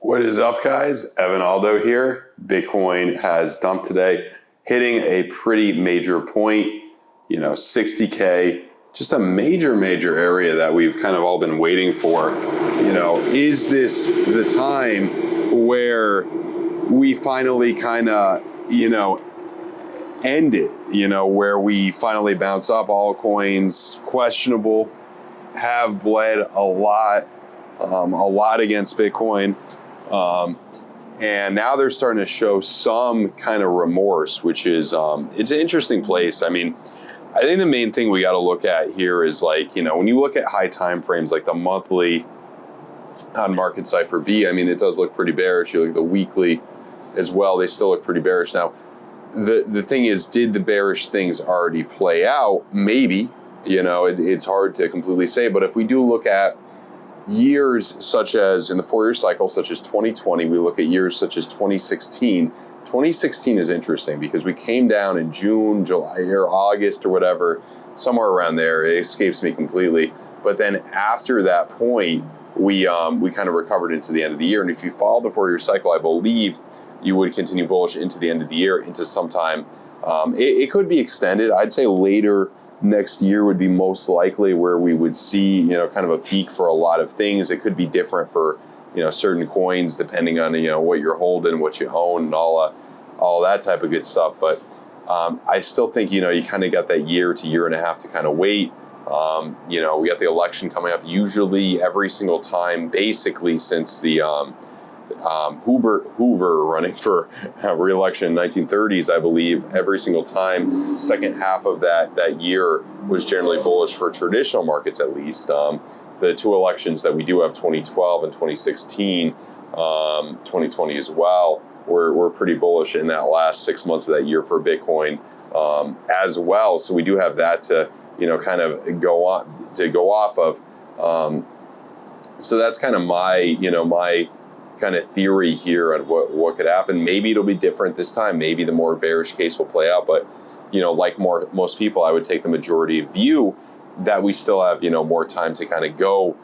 What is up, guys? Evan Aldo here. Bitcoin has dumped today, hitting a pretty major point, 60K, just a major area that we've kind of all been waiting for. Is this the time where we finally kind of, end it, where we finally bounce up? All coins questionable, have bled a lot against Bitcoin. And now they're starting to show some kind of remorse, which is, it's an interesting place. I mean, I think the main thing we got to look at here is when you look at high time frames, like the monthly on Market Cipher B, I mean, it does look pretty bearish. You look at the weekly as well, they still look pretty bearish. Now, the thing is, did the bearish things already play out? Maybe, it's hard to completely say, but if we do look at years such as in the 4-year cycle, such as 2020, we look at years such as 2016. 2016 is interesting because we came down in June, July, or August or whatever, somewhere around there. It escapes me completely. But then after that point, we kind of recovered into the end of the year. And if you follow the 4-year cycle, I believe you would continue bullish into the end of the year, into sometime. It could be extended. I'd say later next year would be most likely where we would see, kind of a peak for a lot of things. It could be different for, certain coins depending on, what you're holding, what you own, and all that type of good stuff. But I still think, you kind of got that year to year and a half to kind of wait. We got the election coming up usually every single time, basically since the Hoover running for re-election in 1930s, I believe. Every single time, second half of that year was generally bullish for traditional markets, at least. The two elections that we do have, 2012 and 2016, 2020 as well, were pretty bullish in that last 6 months of that year for Bitcoin as well. So we do have that to kind of go off of. So that's kind of my kind of theory here on what could happen. Maybe it'll be different this time. Maybe the more bearish case will play out. But, like most people, I would take the majority view that we still have, more time to kind of go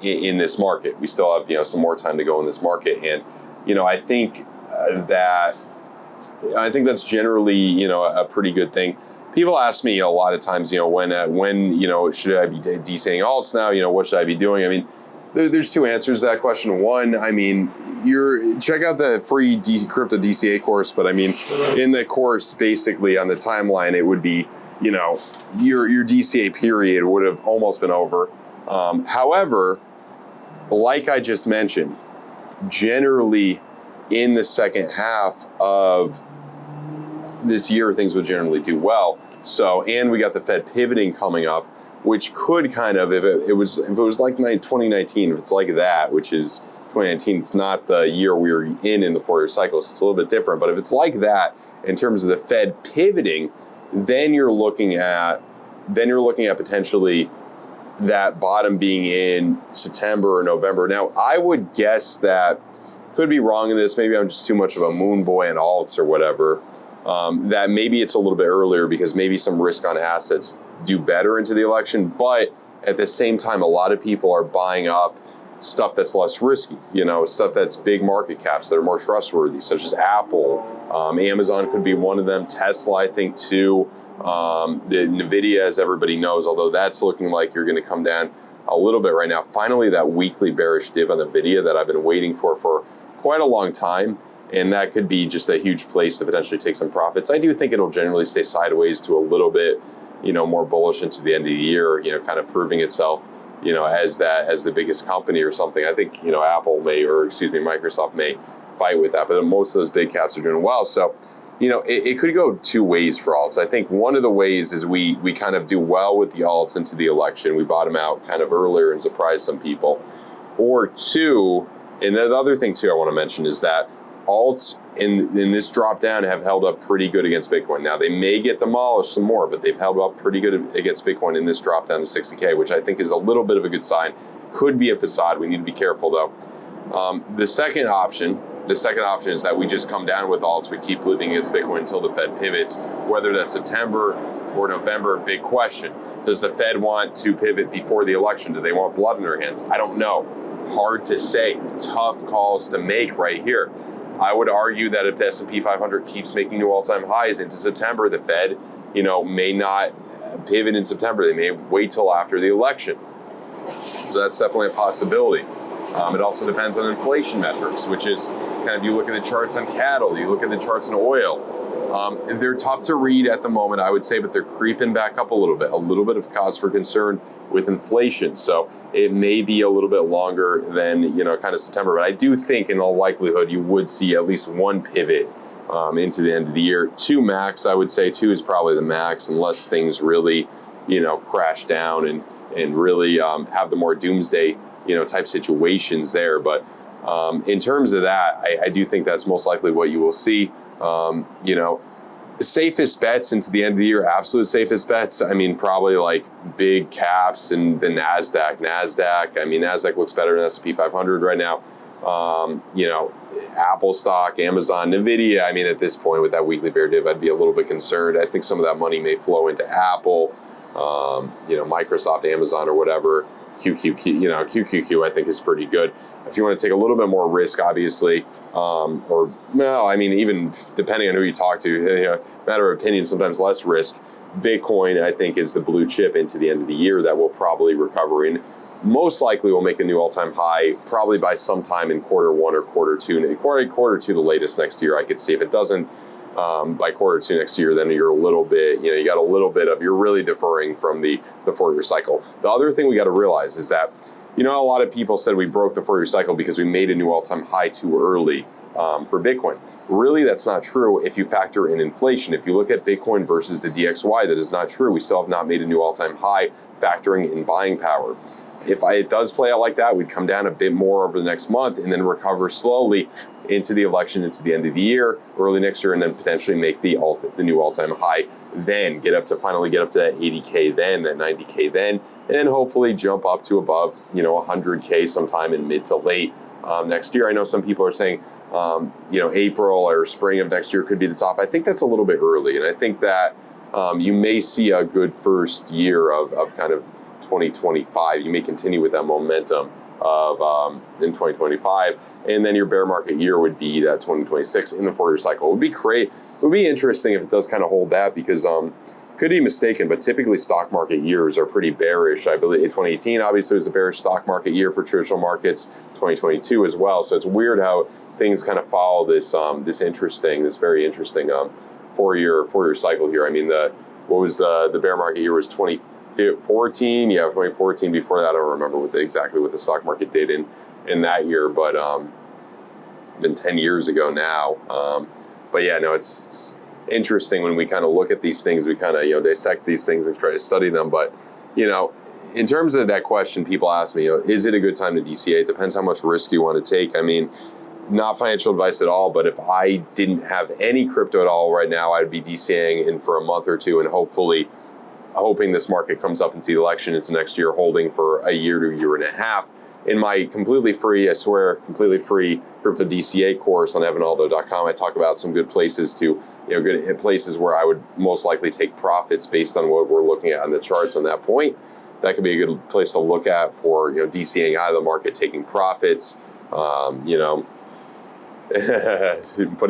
in this market. We still have, some more time to go in this market. And, I think that's generally, a pretty good thing. People ask me a lot of times, when should I be DCAing alts now? What should I be doing? I mean, there's two answers to that question. One, I mean, check out the free crypto DCA course, but I mean, in the course, basically on the timeline, it would be, your DCA period would have almost been over. However, like I just mentioned, generally in the second half of this year, things would generally do well. So, and we got the Fed pivoting coming up, which could kind of, if it was like 2019, if it's like that, which is 2019, it's not the year we were in the 4-year cycle, so it's a little bit different. But if it's like that in terms of the Fed pivoting, then you're looking at potentially that bottom being in September or November. Now, I would guess that, could be wrong in this, maybe I'm just too much of a moon boy in alts or whatever, that maybe it's a little bit earlier because maybe some risk on assets do better into the election. But at the same time, a lot of people are buying up stuff that's less risky, stuff that's big market caps that are more trustworthy, such as Apple. Amazon could be one of them. Tesla, I think, too. The NVIDIA, as everybody knows, although that's looking like you're going to come down a little bit right now. Finally, that weekly bearish div on NVIDIA that I've been waiting for quite a long time. And that could be just a huge place to potentially take some profits. I do think it'll generally stay sideways to a little bit, more bullish into the end of the year, kind of proving itself, as the biggest company or something. I think, Microsoft may fight with that, but most of those big caps are doing well. So, it could go two ways for alts. I think one of the ways is we kind of do well with the alts into the election. We bottom out kind of earlier and surprise some people. Or two, and the other thing too I want to mention is that alts in this drop down have held up pretty good against Bitcoin. Now, they may get demolished some more, but they've held up pretty good against Bitcoin in this drop down to 60K, which I think is a little bit of a good sign. Could be a facade. We need to be careful, though. The second option is that we just come down with alts. We keep living against Bitcoin until the Fed pivots, whether that's September or November. Big question. Does the Fed want to pivot before the election? Do they want blood in their hands? I don't know. hard to say. Tough calls to make right here. I would argue that if the S&P 500 keeps making new all-time highs into September, the Fed, may not pivot in September. They may wait till after the election. So that's definitely a possibility. It also depends on inflation metrics, which is kind of, you look at the charts on cattle, you look at the charts on oil. They're tough to read at the moment, I would say, but they're creeping back up a little bit of cause for concern with inflation. So it may be a little bit longer than, kind of September. But I do think in all likelihood, you would see at least one pivot into the end of the year. 2 max, I would say. 2 is probably the max, unless things really, crash down and really have the more doomsday, type situations there. But in terms of that, I do think that's most likely what you will see. Safest bets into the end of the year, absolute safest bets. I mean, probably like big caps and the NASDAQ. NASDAQ looks better than S&P 500 right now. Apple stock, Amazon, Nvidia. I mean, at this point with that weekly bear div, I'd be a little bit concerned. I think some of that money may flow into Apple, Microsoft, Amazon, or whatever. QQQ, I think is pretty good. If you want to take a little bit more risk, obviously, even depending on who you talk to, matter of opinion, sometimes less risk. Bitcoin, I think, is the blue chip into the end of the year that will probably recover in. Most likely will make a new all-time high probably by sometime in quarter 1 or quarter 2. Quarter 2 the latest next year, I could see. If it doesn't by quarter 2 next year, then you're a little bit, you got a little bit of, you're really deferring from the 4-year cycle. The other thing we got to realize is that, a lot of people said we broke the 4-year cycle because we made a new all-time high too early for Bitcoin. Really, that's not true if you factor in inflation. If you look at Bitcoin versus the DXY, that is not true. We still have not made a new all-time high factoring in buying power. If it does play out like that, we'd come down a bit more over the next month and then recover slowly into the election, into the end of the year, early next year, and then potentially make the new all-time high. Then finally get up to that 80K then, that 90K then, and then hopefully jump up to above, 100K sometime in mid to late next year. I know some people are saying, April or spring of next year could be the top. I think that's a little bit early, and I think that you may see a good first year of kind of 2025. You may continue with that momentum of in 2025, and then your bear market year would be that 2026 in the 4-year cycle. It would be great. It would be interesting if it does kind of hold that, because could be mistaken, but typically stock market years are pretty bearish. I believe 2018 obviously was a bearish stock market year for traditional markets, 2022 as well. So it's weird how things kind of follow this very interesting 4-year cycle here. I mean, the bear market year was 2014. Yeah, 2014. Before that, I don't remember exactly what the stock market did in that year, but it's been 10 years ago now. But yeah, no, it's interesting when we kind of look at these things, we kind of, dissect these things and try to study them. But, in terms of that question, people ask me, is it a good time to DCA? It depends how much risk you want to take. I mean, not financial advice at all, but if I didn't have any crypto at all right now, I'd be DCAing in for a month or two and hoping this market comes up into the election into next year, holding for a year to a year and a half. In my completely free crypto DCA course on evanaldo.com, I talk about some good places good places where I would most likely take profits based on what we're looking at on the charts on that point. That could be a good place to look at for, DCAing out of the market, taking profits, putting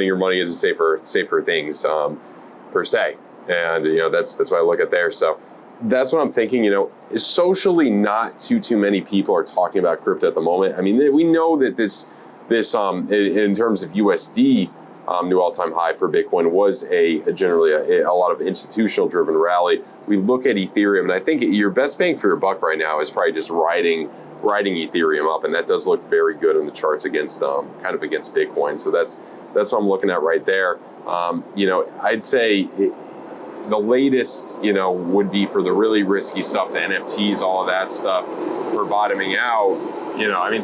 your money into safer things, per se. And, that's what I look at there. So that's what I'm thinking, socially not too many people are talking about crypto at the moment. I mean, we know that this in terms of USD, new all-time high for Bitcoin was generally a lot of institutional driven rally. We look at Ethereum, and I think your best bang for your buck right now is probably just riding Ethereum up, and that does look very good on the charts against Bitcoin. So that's what I'm looking at right there. I'd say the latest, would be for the really risky stuff, the NFTs, all of that stuff, for bottoming out.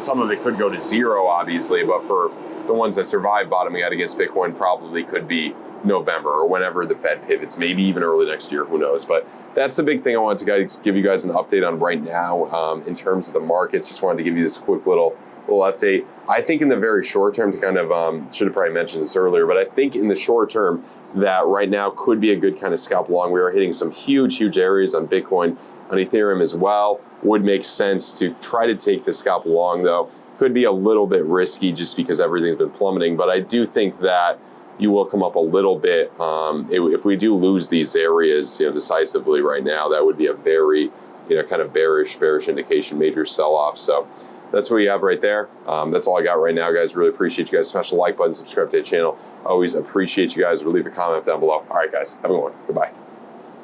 Some of it could go to zero, obviously, but for the ones that survive bottoming out against Bitcoin, probably could be November or whenever the Fed pivots, maybe even early next year, who knows. But that's the big thing I wanted to give you guys an update on right now in terms of the markets. Just wanted to give you this quick little update. I think in the very short term, to kind of, should have probably mentioned this earlier, but I think in the short term that right now could be a good kind of scalp long. We are hitting some huge areas on Bitcoin, on Ethereum as well. Would make sense to try to take the scalp long though. could be a little bit risky just because everything's been plummeting. But I do think that you will come up a little bit. If we do lose these areas, decisively right now, that would be a very, kind of bearish indication, major sell-off. So that's what you have right there. That's all I got right now, guys. Really appreciate you guys. Smash the like button, subscribe to the channel. Always appreciate you guys. Leave a comment down below. All right, guys. Have a good one. Goodbye.